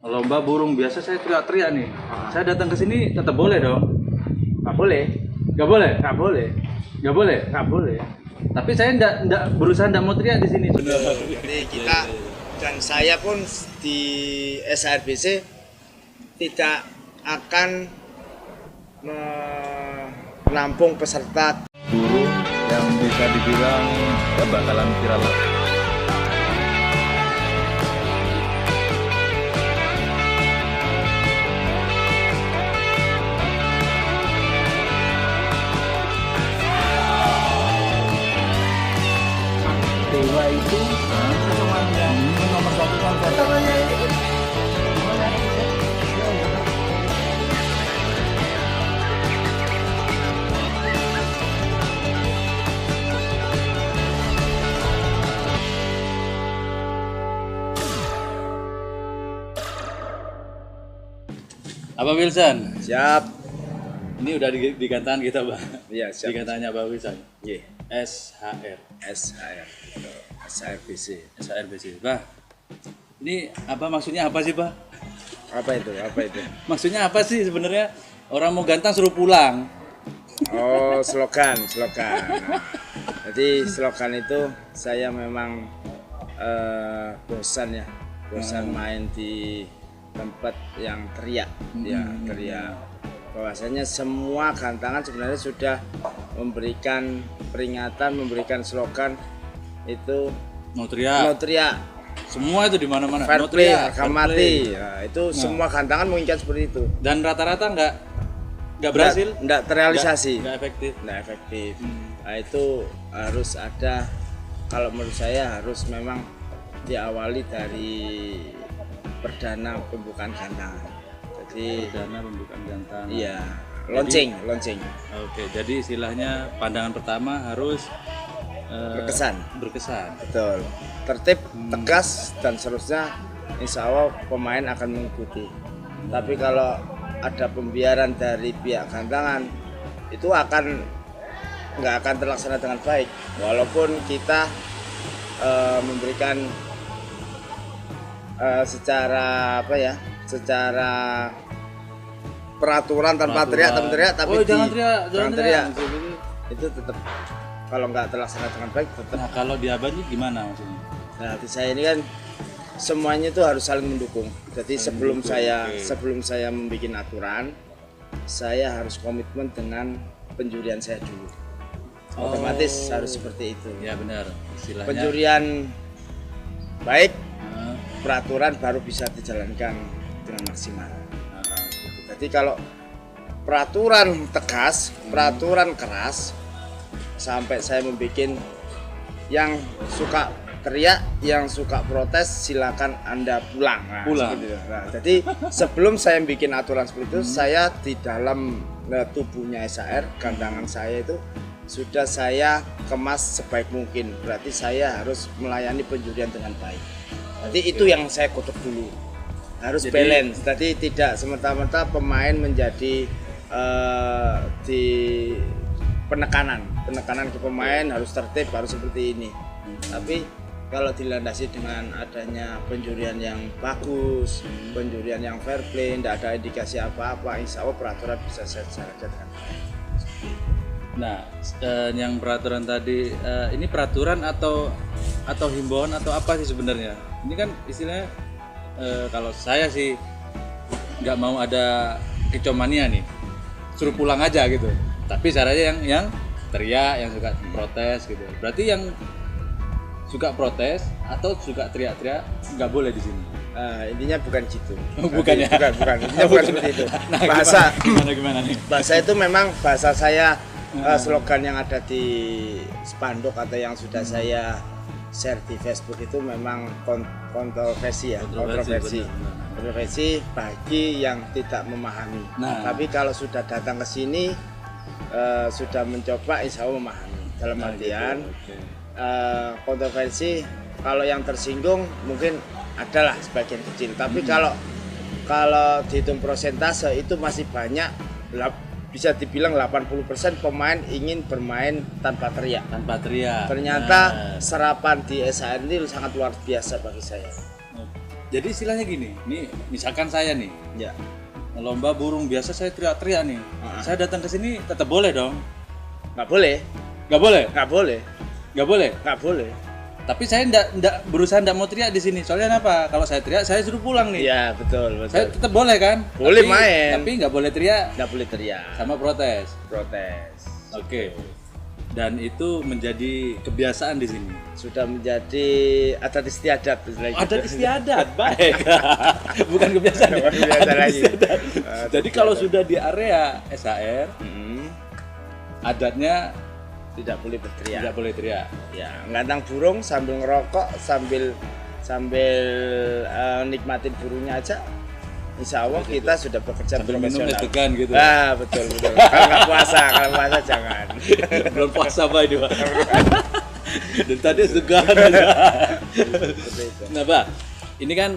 lomba burung biasa saya teriak-teriak nih. Saya datang ke sini tetap boleh dong? Nggak boleh, Nggak boleh? nggak boleh, Nggak boleh? nggak boleh. Tapi saya nggak berusaha nggak mau teriak di sini. Jadi kita dan saya pun di SHRBC tidak akan menampung peserta Guru yang bisa dibilang ya bakalan viral. Dewa itu cuma yang nomor satu konser. Apa Wilson? Siap. Ini udah digantakan kita, Bang. Iya, siap. Digantannya Bang Wilson. Iya. SHR. SHR. SHRBC. SHRBC. Bah, ini apa maksudnya apa sih, Bah? Apa itu? Apa itu? Maksudnya apa sih sebenarnya? Orang mau gantang suruh pulang. Oh, slogan. Nah, jadi slogan itu saya memang bosan ya, bosan main di tempat yang teriak, ya teriak. Bahwasanya semua gantangan sebenarnya sudah memberikan peringatan, memberikan slogan itu Mau teriak. mau teriak, Semua itu di mana-mana. fair Mau play, teriak, harga fair mati. play. Nah, itu semua gantangan mengingat seperti itu. Dan rata-rata nggak berhasil. Nggak terrealisasi. Nggak efektif. Nggak efektif. Nah, itu harus ada, kalau menurut saya harus memang diawali dari perdana pembukaan gantangan. Jadi Dana pembukaan gantangan. iya, launching. Oke, jadi istilahnya pandangan pertama harus berkesan. Betul. Tertib, tegas dan seterusnya, insya Allah pemain akan mengikuti. Tapi kalau ada pembiaran dari pihak gantangan, itu nggak akan terlaksana dengan baik. Walaupun kita memberikan secara apa ya, secara peraturan tanpa teriak, tapi Oh, jangan teriak. itu tetap kalau nggak terlaksana dengan baik tetap. Nah, kalau di Abad ini gimana maksudnya? Nah, di saya ini kan semuanya itu harus saling mendukung. Jadi sebelum saya membuat aturan, saya harus komitmen dengan penjurian saya dulu. Otomatis harus seperti itu. Ya benar, istilahnya. Penjurian baik, Nah, peraturan baru bisa dijalankan dengan maksimal. nah, Jadi kalau peraturan tegas, peraturan keras, sampai saya membuat yang suka teriak, yang suka protes, silakan Anda pulang. Nah, Pulang. seperti itu. Nah, jadi sebelum saya bikin aturan seperti itu, saya di dalam tubuhnya SHR, gantangan saya itu sudah saya kemas sebaik mungkin. Berarti saya harus melayani penjurian dengan baik. Jadi itu yang saya kotok dulu. Harus balance. Jadi tidak semata-mata pemain menjadi di penekanan ke pemain harus tertib, harus seperti ini. Tapi kalau dilandasi dengan adanya penjurian yang bagus, penjurian yang fair play, tidak ada indikasi apa-apa, insya Allah peraturan bisa saya jalankan dengan baik. Nah, yang peraturan tadi ini peraturan atau himbauan atau apa sih sebenarnya? Ini kan istilahnya kalau saya sih nggak mau ada kecomania nih, suruh pulang aja gitu. Tapi caranya yang teriak, yang suka protes gitu. Berarti yang suka protes atau suka teriak-teriak nggak boleh di sini. Intinya bukan gitu. Bukan ya? Bukan. Intinya bukan seperti itu. Nah, Bahasa gimana nih? bahasa itu memang bahasa saya, slogan yang ada di spanduk atau yang sudah saya share di Facebook itu memang kontroversi ya, kontroversi bagi yang tidak memahami. Nah. Tapi kalau sudah datang ke sini, sudah mencoba, insya Allah memahami. Dalam artian kontroversi, kalau yang tersinggung mungkin adalah sebagian kecil. Tapi kalau dihitung persentase itu masih banyak, bisa dibilang 80% pemain ingin bermain tanpa teriak. Tanpa teriak. Ternyata serapan di SHR ini sangat luar biasa bagi saya. Jadi istilahnya gini, nih misalkan saya nih Ya. lomba burung biasa saya teriak-teriak nih. Saya datang ke sini tetap boleh dong? Nggak boleh, Nggak boleh? nggak boleh, Nggak boleh? nggak boleh. Tapi saya ndak berusaha ndak mau teriak di sini. Soalnya apa? Kalau saya teriak saya suruh pulang nih. Iya betul. Saya tetap boleh kan? Boleh Tapi- main. Tapi nggak boleh teriak Nggak boleh teriak. sama protes. Protes. Oke. Dan itu menjadi kebiasaan di sini. Sudah menjadi adat istiadat. Adat istiadat, baik. Bukan kebiasaan. Bukan kebiasaan Adat lagi. istiadat. Adat Jadi kalau istiadat. sudah di area SHR, adatnya Tidak boleh berteriak. tidak boleh teriak. Ya, ngantang burung sambil ngerokok, sambil nikmatin burungnya aja. Insya Allah kita sudah bekerja Sambil minum es profesional. degan gitu. Ah, betul. Kalau nggak puasa, jangan. Belum puasa Pak ini Pak. Dan tadi segan aja. Seperti itu. Nah Pak, ini kan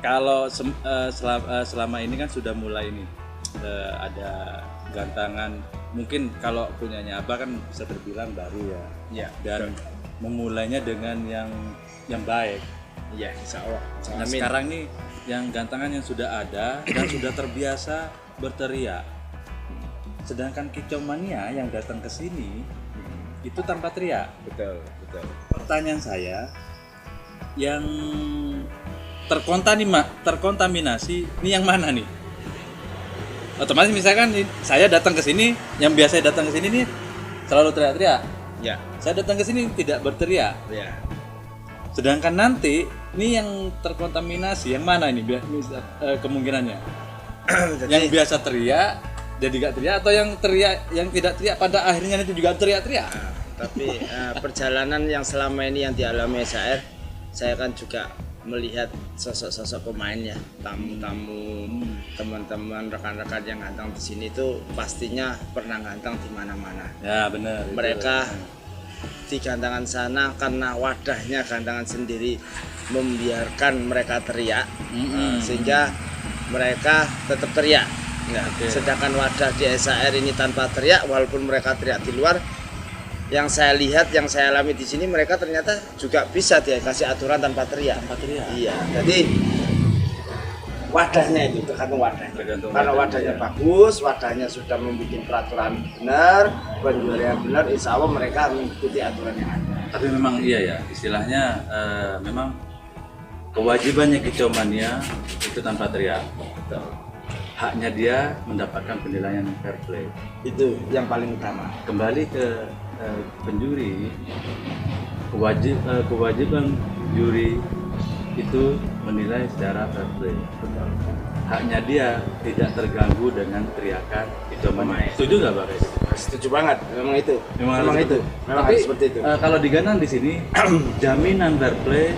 kalau selama ini kan sudah mulai ini ada gantangan. Mungkin kalau punyanya Abah kan bisa terbilang baru ya. Ya, Dan memulainya dengan yang baik. ya, Insya Allah. Nah sekarang nih yang gantangan yang sudah ada dan sudah terbiasa berteriak. Sedangkan kicau mania yang datang ke sini itu tanpa teriak. Betul. Pertanyaan saya, yang terkontaminasi ini yang mana nih? Otomatis misalkan saya datang ke sini, yang biasa datang ke sini nih selalu teriak-teriak. Ya, Saya datang ke sini tidak berteriak. ya. Sedangkan nanti ini yang terkontaminasi yang mana ini kemungkinannya? Yang biasa teriak jadi gak teriak, atau yang teriak yang tidak teriak pada akhirnya itu juga teriak-teriak? Tapi perjalanan yang selama ini yang dialami SHR, saya kan juga melihat sosok-sosok pemainnya, tamu-tamu, teman-teman, rekan-rekan yang gantang di sini itu pastinya pernah gantang di mana-mana. Ya benar. Mereka di gantangan sana karena wadahnya gantangan sendiri membiarkan mereka teriak, sehingga mereka tetap teriak. Nah, sedangkan wadah di SHR ini tanpa teriak, walaupun mereka teriak di luar, yang saya lihat, yang saya alami di sini, mereka ternyata juga bisa dikasih aturan tanpa teriak. Tanpa teriak. Iya, jadi wadahnya itu tergantung wadahnya. Tergantung Kalau wadahnya, wadahnya ya. bagus, wadahnya sudah membuat peraturan benar, penjualan benar, insya Allah mereka mengikuti aturan yang ada. Tapi memang iya ya, istilahnya memang kewajibannya kicau mania itu tanpa teriak. Haknya dia mendapatkan penilaian fair play. Itu yang paling utama. Kembali ke penjuri, kewajiban juri itu menilai secara fair play. Haknya dia tidak terganggu dengan teriakan kicau mania. Setuju nggak Pak Res? Setuju banget, memang itu. Memang itu. itu. Memang Tapi harus seperti itu. kalau di Ganang di sini jaminan fair play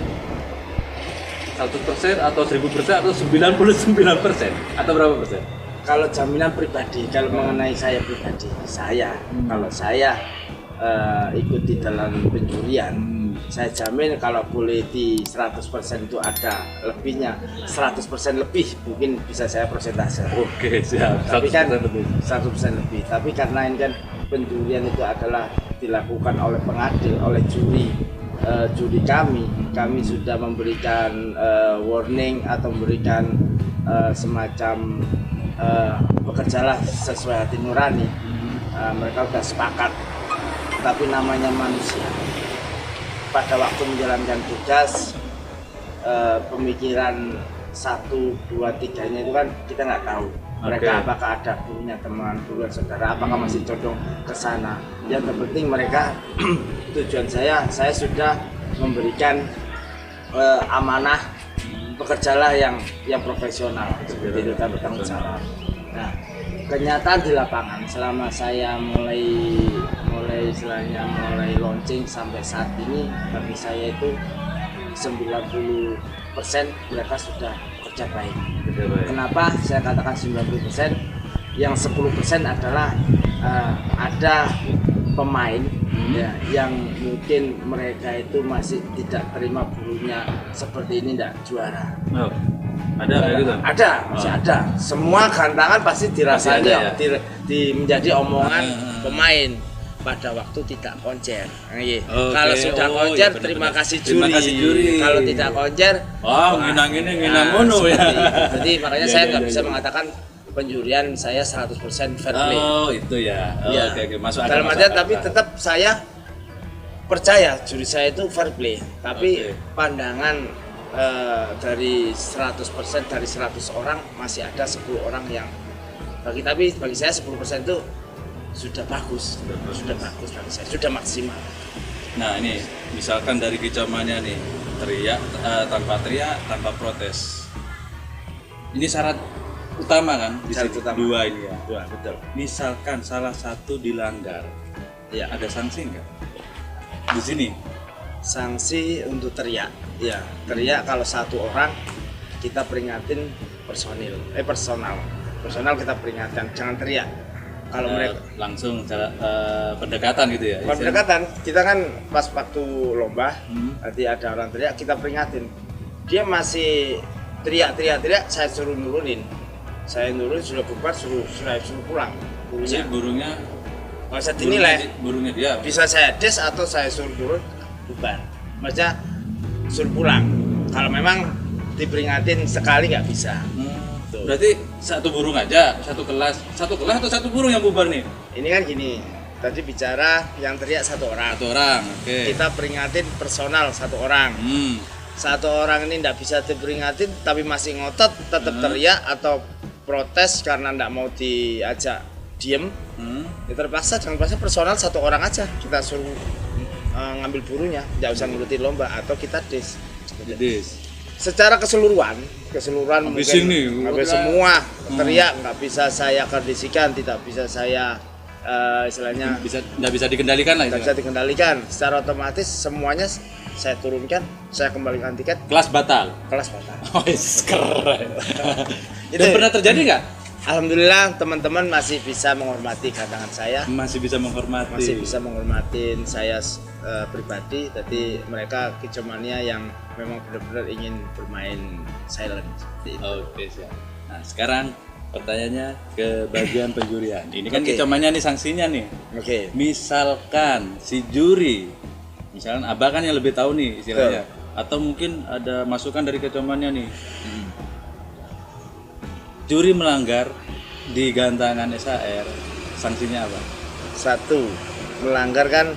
100% atau 1000% atau 99% atau berapa persen? Kalau jaminan pribadi, kalau mengenai saya pribadi, kalau saya ikut di dalam penjurian, saya jamin kalau boleh di 100% itu ada lebihnya, 100% lebih mungkin bisa saya persentase. Oke, siap. Tapi kan 100% lebih. 100% lebih. Tapi karena ini kan penjurian itu adalah dilakukan oleh pengadil, oleh juri kami sudah memberikan warning atau memberikan semacam bekerjalah sesuai hati nurani. Mereka sudah sepakat, tapi namanya manusia pada waktu menjalankan tugas pemikiran 1, 2, 3-nya itu kan kita nggak tahu. Mereka Oke. apakah ada punya teman, duluan saudara, apakah masih condong ke sana. Yang terpenting mereka tujuan saya sudah memberikan amanah, bekerjalah yang profesional, seperti itu, dan bertanggung jawab. Nah, kenyataan di lapangan selama saya mulai launching sampai saat ini, bagi saya itu 90% mereka sudah kerja baik. Kenapa saya katakan 90%? Yang 10% adalah ada pemain ya, yang mungkin mereka itu masih tidak terima burunya seperti ini, tidak juara. Oh, ada kayak gitu? Ada, masih ada. Semua gantangan pasti dirasanya Masih ada, ya? menjadi omongan pemain. pada waktu tidak koncer. Iya. Oke. Kalau sudah Oh, koncer, iya, benar-benar. terima kasih Terima juri. kasih juri. Kalau tidak koncer, Wah, nginang ini nginang ngono ya. seperti itu. Jadi makanya Iya, saya iya, nggak iya, bisa iya. mengatakan penjurian saya 100% fair play. Oh, itu ya. Oh, Iya. oke, masuk akal. Dalam masuk artian akal. tapi tetap saya percaya juri saya itu fair play. Tapi Oke. pandangan dari 100% dari 100 orang masih ada 10 orang yang bagi saya 10% itu sudah bagus bagi saya, sudah maksimal. Nah, ini misalkan dari kecamannya nih, tanpa teriak, tanpa protes. Ini syarat utama kan? Di Syarat situ, utama. dua ini ya. Wah, betul. Misalkan salah satu dilanggar, Ya, ada sanksi nggak? Di sini. sanksi untuk teriak. Ya, teriak kalau satu orang kita peringatin personal kita peringatkan, jangan teriak. Kalau mereka Langsung pendekatan gitu ya. bukan pendekatan, kita kan pas waktu lomba Hmm. nanti ada orang teriak, kita peringatin. Dia masih teriak, saya suruh nurunin. Saya nurunin, sudah bubar, suruh pulang. Si Burunya burungnya nggak usah dinilai. burungnya dia. Bisa saya des atau saya suruh turun, bubar. Maksudnya suruh pulang. Kalau memang diperingatin sekali nggak bisa. Tuh. Berarti satu burung aja, satu kelas atau satu burung yang bubar nih? Ini kan gini, tadi bicara yang teriak satu orang. Satu orang, oke. Kita peringatin personal satu orang. Satu orang ini tidak bisa diperingatin tapi masih ngotot tetap teriak atau protes karena tidak mau diajak diem, ya terpaksa, jangan terpaksa personal satu orang aja kita suruh ngambil burunya, tidak usah ngikutin lomba atau kita des. Jadi, Secara keseluruhan Habis mungkin ini, hampir udah. semua teriak, nggak bisa saya kondisikan, tidak bisa saya istilahnya nggak bisa dikendalikan lah tidak bisa dikendalikan. Secara otomatis semuanya saya turunkan, saya kembalikan tiket, kelas batal. kelas batal. Oh, keren. Itu. Dan pernah terjadi nggak? Alhamdulillah teman-teman masih bisa menghormati gantangan saya, Masih bisa menghormati. masih bisa menghormatin saya pribadi. Jadi mereka kicomania yang memang benar-benar ingin bermain silent seperti itu. Oke, siap. Nah, sekarang pertanyaannya ke bagian penjurian. Ini kan Oke. kecamannya nih, sanksinya nih. Oke. Misalkan si juri, misalkan abah kan yang lebih tahu nih istilahnya, atau mungkin ada masukan dari kecamannya nih. Juri melanggar di gantangan SHR, sanksinya apa? Satu, melanggar kan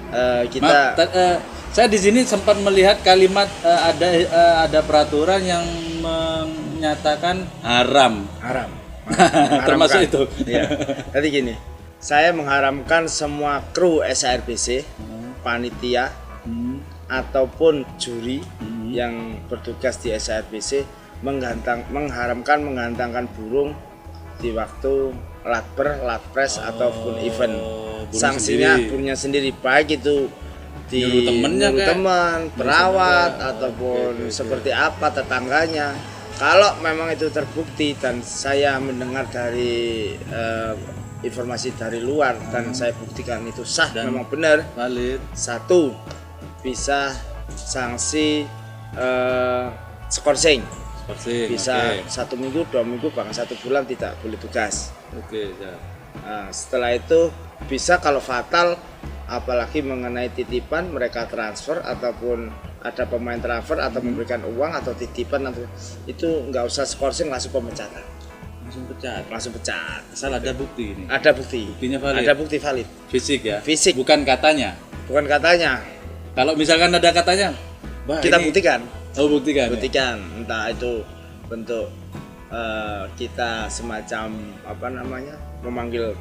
Maaf, kita saya di sini sempat melihat kalimat ada peraturan yang menyatakan haram. haram. Termasuk itu. Iya. Jadi gini, saya mengharamkan semua kru SARBC, panitia ataupun juri yang bertugas di SARBC mengharamkan menggantangkan burung di waktu latber, latpres ataupun event. burung Sanksinya sendiri. burungnya sendiri, baik itu di Nyuruh temennya nyuruh kayak? teman, perawat Oke, ataupun oke. seperti apa tetangganya. Kalau memang itu terbukti dan saya mendengar dari informasi dari luar dan saya buktikan itu sah, Dan- memang benar, Valid. satu bisa sanksi skorsing, Persin. bisa Oke. 1 minggu, 2 minggu, bahkan 1 bulan tidak boleh tugas. Oke, siap. Nah, setelah itu bisa kalau fatal, apalagi mengenai titipan, mereka transfer ataupun ada pemain transfer atau memberikan uang atau titipan, atau itu nggak usah skorsing, langsung pemecatan, Langsung pecat. langsung pecat. Asal ada bukti ini. Ada bukti, Buktinya valid. ada bukti valid, Fisik ya. Fisik. Bukan katanya. bukan katanya. Kalau misalkan ada katanya, "Bah, Kita ini-" buktikan, Oh, buktikan. ya? buktikan, entah itu bentuk kita semacam apa namanya, memanggil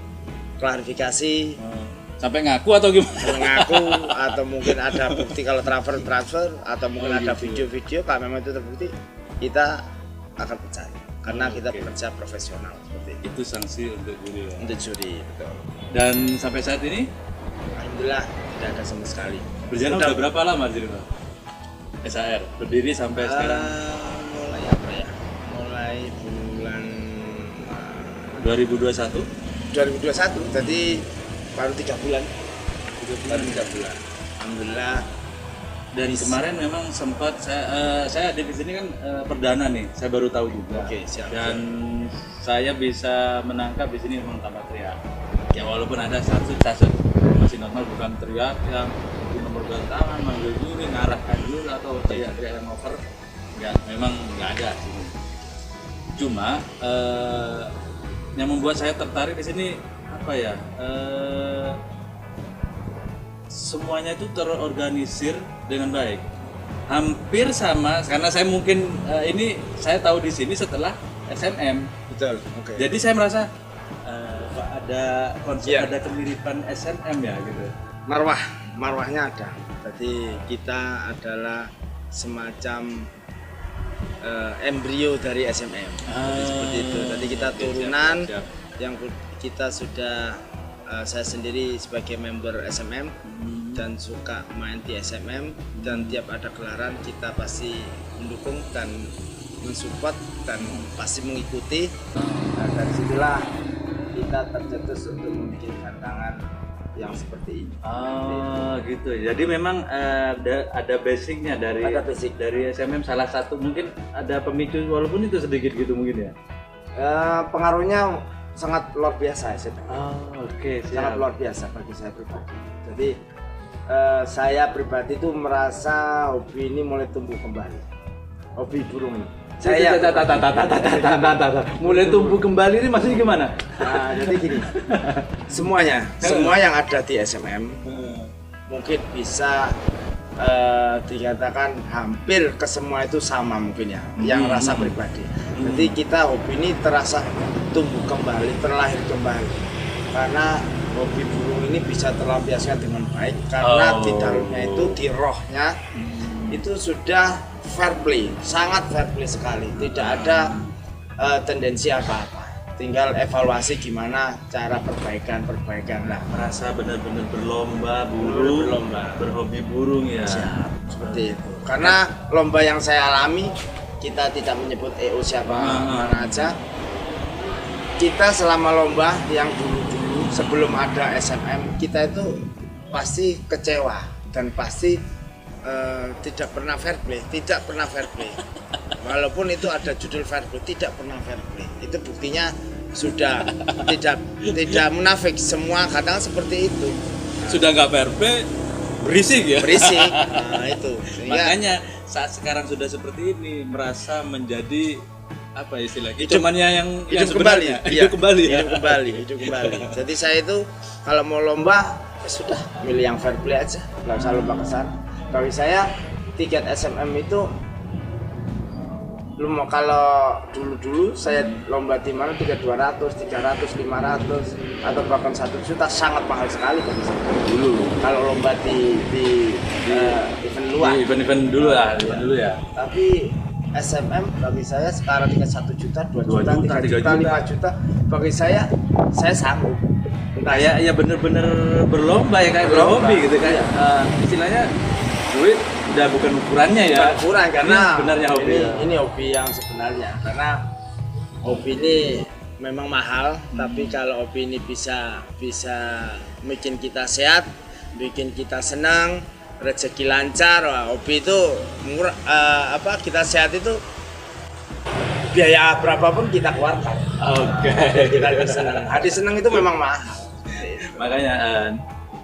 klarifikasi, Oh, sampai ngaku atau gimana? mengaku, atau mungkin ada bukti kalau transfer atau mungkin Oh, ada gitu. video-video. Kalau memang itu terbukti, kita akan pecat karena kita Oke. bekerja profesional seperti itu. Itu sanksi untuk juri ya. Untuk juri, betul. Dan sampai saat ini Alhamdulillah tidak ada sama sekali. berjalan udah berapa lama jadi Pak? SHR berdiri sampai sekarang Mulai apa ya? Mulai bulan 2021. 2021, jadi baru 3 bulan. Baru 3 bulan. Alhamdulillah. Dan kemarin memang sempat saya ada di sini kan perdana nih, saya baru tahu juga. Oke, siap. Dan saya bisa menangkap di sini memang tanpa teriak. Ya walaupun ada satu masih normal, bukan teriak yang memegang tangan, manggil juri, ngarahkan juri atau teriak-teriak yang over. Enggak, memang nggak ada sih. Cuma yang membuat saya tertarik di sini apa ya? Semuanya itu terorganisir dengan baik. Hampir sama karena saya mungkin ini saya tahu di sini setelah SMM. Betul. Oke. Jadi saya merasa kok ada konsep, Iya. ada kemiripan SMM ya gitu. Marwahnya ada. Jadi kita adalah semacam embrio dari SMM. Jadi seperti itu. Jadi kita Oke, turunan siap. yang kita sudah saya sendiri sebagai member SMM dan suka main di SMM, dan tiap ada gelaran kita pasti mendukung dan mensupport dan pasti mengikuti. Nah, dari situlah kita tercetus untuk membuat tantangan yang seperti ini. Oh gitu. Jadi memang ada basicnya dari Ada basic. dari SMM, salah satu mungkin ada pemicu walaupun itu sedikit gitu mungkin ya. Pengaruhnya sangat luar biasa ya, Oke, sangat siap. luar biasa bagi saya pribadi. Jadi saya pribadi itu merasa hobi ini mulai tumbuh kembali. Hobi burung ini. Saya Mulai tumbuh kembali ini maksudnya gimana? Nah, jadi gini. Semua yang ada di SMM mungkin bisa dikatakan hampir ke semua itu sama mungkin ya, yang rasa pribadi. Jadi kita hobi ini terasa tumbuh kembali, terlahir kembali, karena hobi burung ini bisa terlampiaskan dengan baik karena di dalamnya itu, di rohnya itu sudah fair play, sangat fair play sekali, tidak ada tendensi apa-apa. Tinggal evaluasi gimana cara perbaikan lah. Merasa benar-benar berlomba burung, berhobi burung ya. Siap, seperti itu. Karena lomba yang saya alami, kita tidak menyebut EO siapa mana aja. Kita selama lomba yang dulu sebelum ada SMM, kita itu pasti kecewa dan pasti tidak pernah fair play. Walaupun itu ada judul fair play, tidak pernah fair play. Itu buktinya sudah tidak munafik, semua kadang seperti itu. Sudah nggak fair play, berisik ya. Berisik. Nah, itu. Sehingga Makanya saat sekarang sudah seperti ini merasa menjadi apa istilahnya? Cumannya yang hidup sebenarnya. kembali. Hidup kembali ya. Hidup kembali. Jadi saya itu kalau mau lomba ya sudah milih yang fair play aja, nggak usah lomba kesana. Bagi saya tiket SMM itu kalau dulu saya lomba di mana tiket 200, 300, 500 atau bahkan 1 juta sangat mahal sekali bagi saya. Dulu kalau lomba di event luar. Di event dulu lah, dulu ya. Tapi SMM bagi saya sekarang tiket 1 juta, 2 juta, 3 juta, 5 juta, bagi saya sanggup. Kayak ya bener-bener berlomba ya, kayak berhobi gitu kan. Istilahnya duit udah bukan ukurannya ya. Ukuran karena ini sebenarnya hobi. Ini hobi yang sebenarnya, karena hobi ini memang mahal, tapi kalau hobi ini bisa bikin kita sehat, bikin kita senang, rezeki lancar. Wah, hobi itu murah, kita sehat itu biaya berapapun kita keluarkan. Oke. Kita senang. Hati senang itu memang mahal. Makanya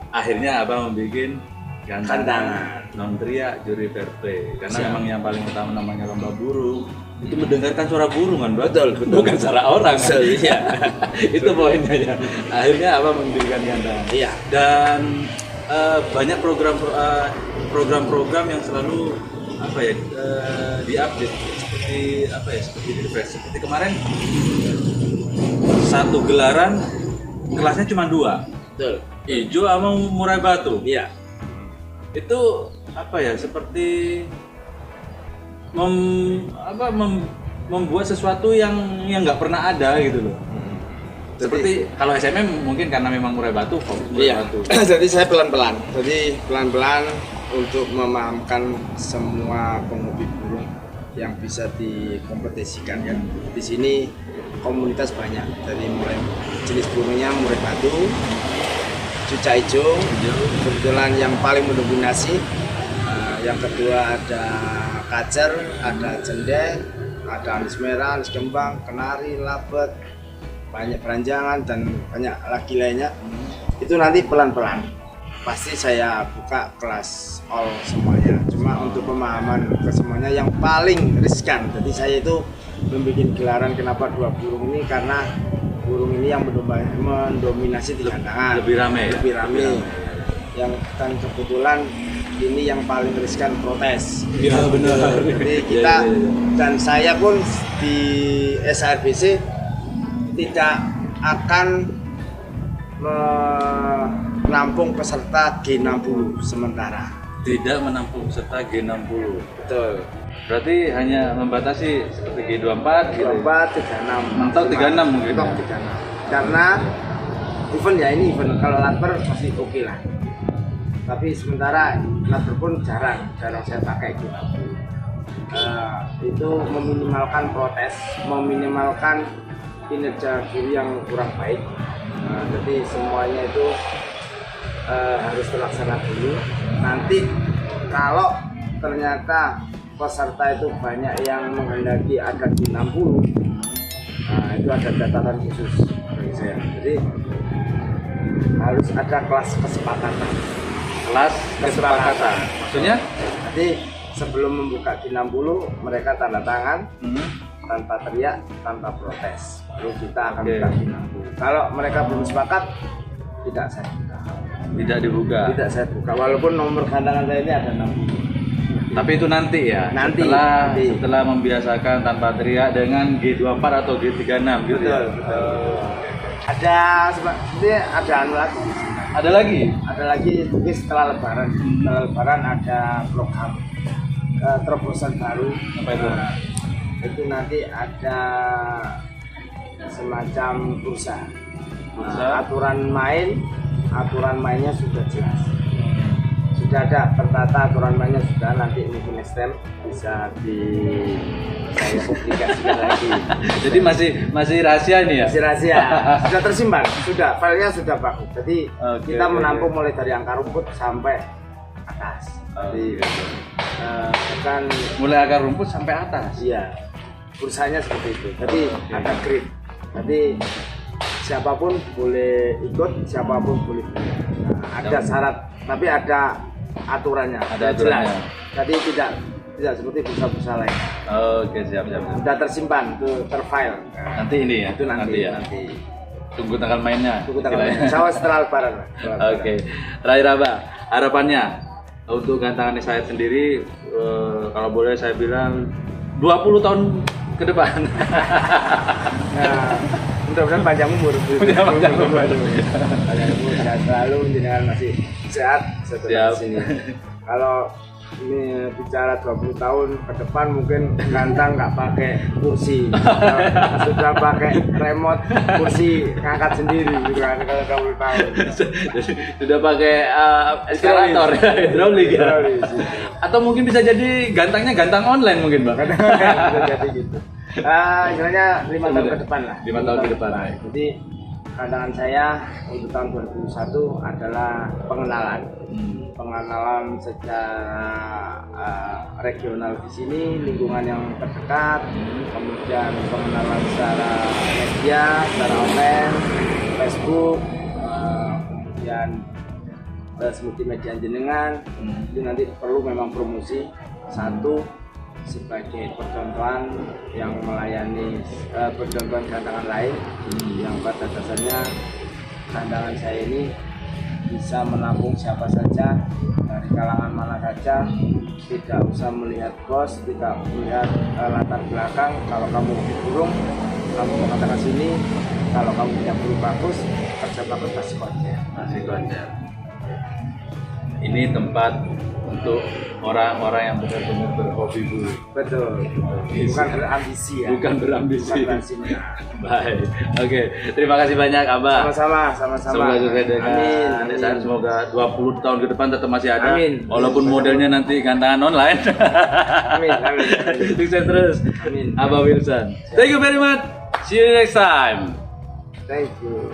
akhirnya abang membuat gantangan non teriak juri fair play, karena memang yang paling utama namanya lomba burung itu mendengarkan suara burung kan, betul. Bukan suara orang kan? Iya. Itu poinnya ya. Akhirnya abang mendirikan gantangan. Iya. Dan banyak program-program yang selalu diupdate seperti refresh. Seperti kemarin satu gelaran kelasnya cuma 2, Betul. hijau sama murai batu. Iya. Itu seperti membuat sesuatu yang nggak pernah ada gitu loh. Seperti kalau SMM mungkin karena memang murai batu, Iya. batu. Jadi saya pelan-pelan untuk memahamkan semua penghobi burung yang bisa dikompetisikan ya. Di sini komunitas banyak, dari mulai jenis burungnya murai batu, cuca hijau, kebetulan yang paling mendominasi. Yang kedua ada kacer, ada cendek, ada anis merah, anis kembang, kenari, labet, banyak peranjangan dan banyak lagi lainnya. Itu nanti pelan-pelan pasti saya buka kelas all semuanya. Cuma untuk pemahaman ke semuanya yang paling riskan. Jadi saya itu membuat gelaran kenapa 2 burung ini, karena burung ini yang mendominasi di gantangan. Lebih rame ya? Lebih rame. Yang dan kebetulan ini yang paling riskan protes. Iya benar. Jadi kita dan saya pun di SRBC tidak akan menampung peserta G60 sementara. Tidak menampung peserta G60. Betul. Berarti hanya membatasi seperti G24 gitu. 24, 36. Mentok 36 mungkin. Mentok 36. Karena event ya ini event, kalau latper masih oke lah. Tapi sementara latper pun jarang saya pakai gitu. Itu meminimalkan protes, meminimalkan kinerja guru yang kurang baik. Jadi semuanya itu harus terlaksana dulu. Nanti kalau ternyata peserta itu banyak yang menghendaki ada di 60, nah itu ada catatan khusus bagi saya. Jadi harus ada kelas kesepakatan. Kelas kesepakatan. Maksudnya? Jadi sebelum membuka di 60 mereka tanda tangan tanpa teriak, tanpa protes. Lalu kita akan buka di 60. Kalau mereka belum sepakat, tidak saya buka. Tidak dibuka. Tidak saya buka. Walaupun nomor gantangan saya ini ada 60. Tapi itu nanti ya. Nanti. Setelah membiasakan tanpa teriak dengan G24 atau G36 gitu. Betul, ya. betul. Ada sebenarnya ada anu lagi. Ada lagi? Ada lagi mungkin setelah Lebaran. Setelah Lebaran ada program terobosan baru. Apa itu? Itu nanti ada semacam bursa. Aturan mainnya sudah jelas. Sudah ada tertata aturan mainnya, sudah, nanti mungkin STEM bisa saya publikasikan lagi. Jadi masih rahasia ini ya? Masih rahasia. Sudah tersimpan, sudah filenya sudah bagus. Jadi kita menampung mulai dari akar rumput sampai atas. Jadi bukan mulai akar rumput sampai atas. Iya. Bursanya seperti itu. Jadi ada grade. Jadi siapapun boleh ikut, siapapun boleh. Ada syarat, tapi ada aturannya. Ada aturannya. Jelas. Jadi tidak seperti bursa-bursa lain. Oke, siap. Sudah tersimpan, itu terfile. Nanti ini ya? Itu nanti. Tunggu tanggal mainnya. Tunggu tanggal mainnya. Setelah Lebaran. Oke. Terakhir Abah, harapannya untuk gantangan saya sendiri, kalau boleh saya bilang 20 tahun ke depan. Nah, mudah-mudahan panjang umur. Panjang umur. Sehat selalu, jenengan masih sehat setelah sini. Kalau ini bicara 20 tahun ke depan mungkin gantang nggak pakai kursi, sudah pakai remote kursi ngangkat sendiri gitu kan kalau 20 tahun. Sudah pakai eskalator ya, hidrolik ya. Atau mungkin bisa jadi gantangnya gantang online mungkin Bang. Bisa jadi gitu. Istilahnya 5 tahun ke depan lah. 5 tahun ke depan. Jadi pandangan saya untuk tahun 2021 adalah pengenalan secara regional di sini, lingkungan yang terdekat, kemudian pengenalan secara media, secara online, Facebook, kemudian multimedia jenengan. Itu nanti perlu memang promosi satu sebagai percontohan yang melayani percontohan gantangan lain yang pada dasarnya gantangan saya ini bisa menampung siapa saja dari kalangan mana saja, tidak usah melihat bos, tidak melihat latar belakang. Kalau kamu hobi burung, kamu mau katakan sini. Kalau kamu punya burung bagus, kerja bagus pasti konser. Ini tempat untuk orang-orang yang benar-benar berhobi burung. Betul. Bukan berambisi ya. Bukan berambisi. Baik. Oke, terima kasih banyak Abah. Sama-sama. Semoga sukses dengan Amin. Semoga 20 tahun ke depan tetap masih ada. Amin. Walaupun modelnya nanti gantangan online. Amin. Sukses terus. Amin. Abah Wilson. Thank you very much. See you next time. Thank you.